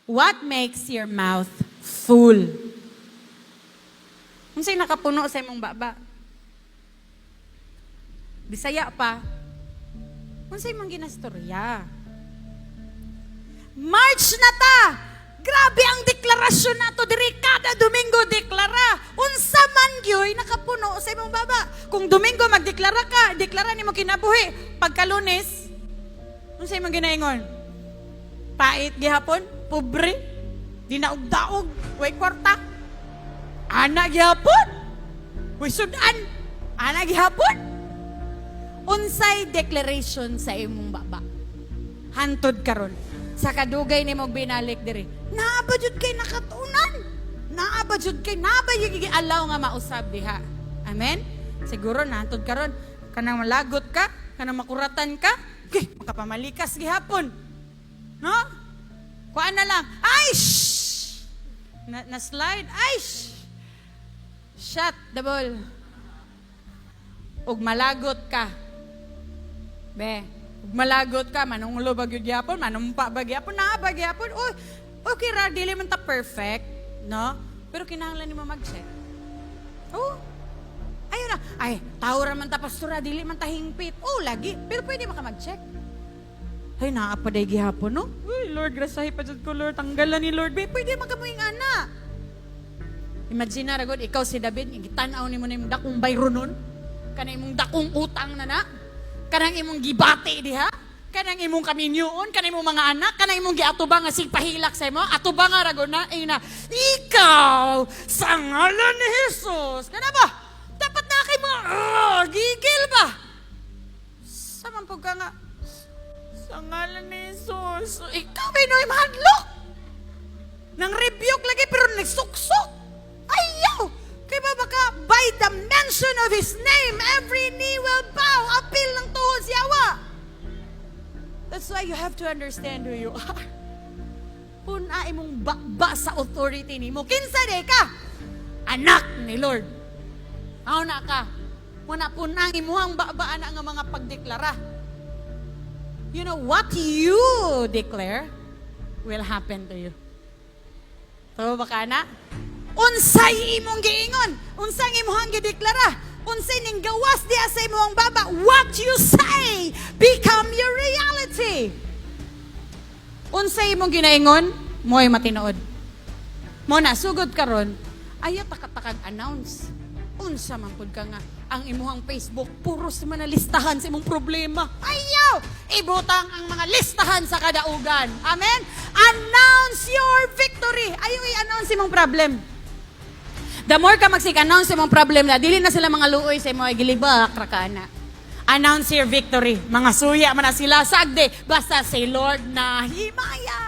What makes your mouth full? Kung sa'yo nakapuno sa imong baba. Bisaya pa. Kung sa'yo mong ginastorya. March na ta! Grabe ang deklarasyon nato diri kada Domingo deklara. Unsa man gyoy nakapuno sa imong baba. Kung Domingo magdeklara ka, deklara nimo kinabuhi. Pagka Lunes, unsa imong ginaingon? Pait gihapon, pobre, dinaog-daog, way kwarta. Ana gihapon. Way sudan. Ana gihapon. Unsay declaration sa imong baba. Hantod karon. Sa kadugay ni mong binalik diri. Naaba jud kay nakatunan. Naaba jud kay naaba yung alaw nga mausab diha. Amen? Siguro nantod karon kanang malagot ka, kanang makuratan ka, okay, makapamalikas gihapon. No? Kuan na lang. Ay! Shh! Na slide. Ay! Shh! Shut the ball. Ug malagot ka. Be, malagot ka, manungulo bagyo gyapon, manumpa bagyapon, na bagyapon. Oy, okay ra dili man ta perfect, no? Pero kinahanglan nimo mag-check. Oh. Ayun na. Ay, tao ra man ta pastora, dili man ta hingpit. Oh, lagi. Pero pwede maka mag-check. Ay, naa pa day gihapon, no? Uy, Lord, grasahi pa jud ko, Lord. Tanggalan ni Lord. Be, pwede makamuing ana. Imagine na ragod ikaw si David, gitanaw nimo na imong dakong bayro nun. Kana imong dakong utang na na. Kanang imong gibati diha, kanang imong kaminyoon, kanang imong mga anak, kanang imong giatubang nga sigpahilak sa imo, atubang nga ragon na, ina, ikaw, sa ngalan ni Jesus. Kana ba? Dapat na kay mga, gigil ba? Sa man po ka nga, sa ngalan ni Jesus, ikaw may no'y mahadlok. Nang rebuke lagi, pero nagsuksok. Ayaw! Kaya ba baka, by the mention of His name, every knee will bow, apil ng tuhod si Yawa. That's why you have to understand who you are. Puna imong bakba sa authority ni mo. Kinsa de ka? Anak ni Lord. Aw na ka. Muna punang imuhang bakba na nga mga pagdeklara. You know, what you declare will happen to you. So, baka na? Unsay imong giingon, unsay imong gideklara, unsay ning gawas diha sa imong baba, what you say become your reality. Unsay imong ginaingon, mo'y matinood. Mo na sugod karon, ayaw takatagag announce. Unsa man pud ka nga ang imong Facebook puro sa mga listahan sa imong problema. Ayaw ibutang ang mga listahan sa kadaugan. Amen. Announce your victory. Ayaw i-announce imong problem. The more ka magsig-announce imong problem na, dili na sila mga luoy sa imong gilibak rakana. Announce your victory. Mga suya man na sila sagde, basta si Lord na himaya.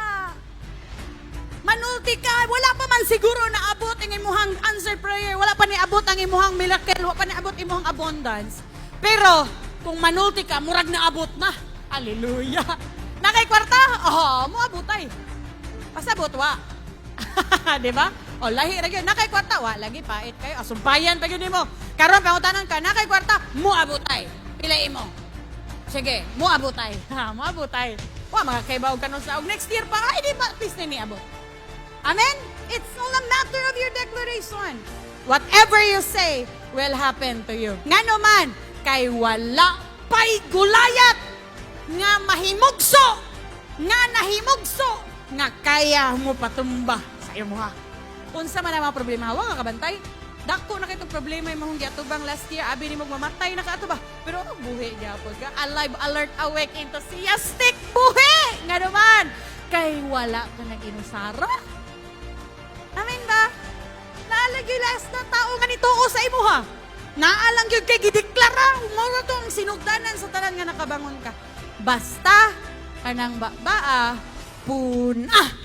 Manulti ka, wala pa man siguro na abot ang imuhang answered prayer, wala pa ni abot ang imuhang miracle, wala pa ni abot imuhang abundance. Pero kung manulti ka, murag na abot na. Hallelujah. Nakay kwarta? Oh, mo abotay. Pasabot wa. 'Di ba? O, lahi ra gyud nakay kwarta wa lagi pait kayo asumpayan pa gyud nimo. Karon pangutanon ka nakay kwarta mo abutay. Pilay mo. Sige, mo abutay. Ha, mo abutay. Wa makakaibaw kanon sa og next year pa ay di ba please ni abot. Amen. It's all a matter of your declaration. Whatever you say will happen to you. Ngano man kay wala pay gulayat nga mahimugso, nga nahimugso, nga kaya mo patumba sa imuha. Unsa man ang mga problema, wa ka kabantay. Dako na kay problema yung mahong giatubang last year, abi ni mo mamatay na ka ato ba? Pero buhi gyapon ka, alive, alert, awake, enthusiastic, buhi! Nga naman, kay wala ka nag-inusara. Amen ba? Naalang yung last na tao nga nituo sa imuha. Naalang yung kay gideklara, umuro to ang sinugdanan sa tanan nga nakabangon ka. Basta, kanang baa, puna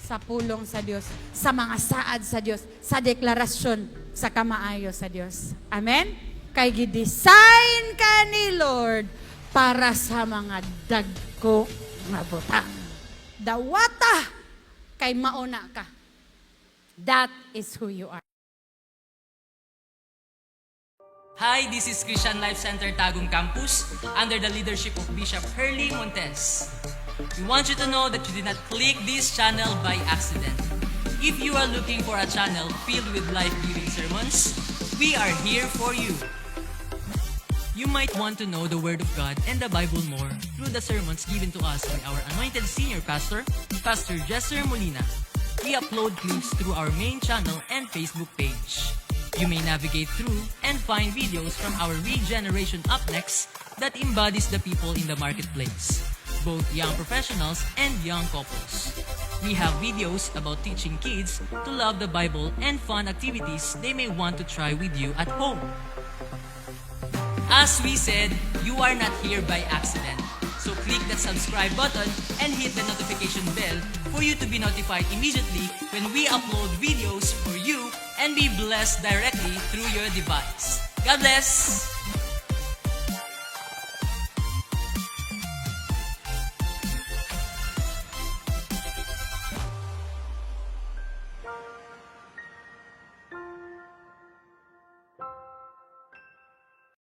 sa pulong sa Diyos, sa mga saad sa Diyos, sa deklarasyon, sa kamaayo sa Diyos. Amen? Kay gidesign ka ni Lord para sa mga dagko nga butang. Dawata kay mauna ka. That is who you are. Hi, this is Christian Life Center Tagum Campus under the leadership of Bishop Hurley Montes. We want you to know that you did not click this channel by accident. If you are looking for a channel filled with life-giving sermons, we are here for you. You might want to know the Word of God and the Bible more through the sermons given to us by our anointed senior pastor, Pastor Jesser Molina. We upload clips through our main channel and Facebook page. You may navigate through and find videos from our Regeneration Up Next that embodies the people in the marketplace, both young professionals and young couples. We have videos about teaching kids to love the Bible and fun activities they may want to try with you at home. As we said, you are not here by accident. So click that subscribe button and hit the notification bell for you to be notified immediately when we upload videos for you and be blessed directly through your device. God bless!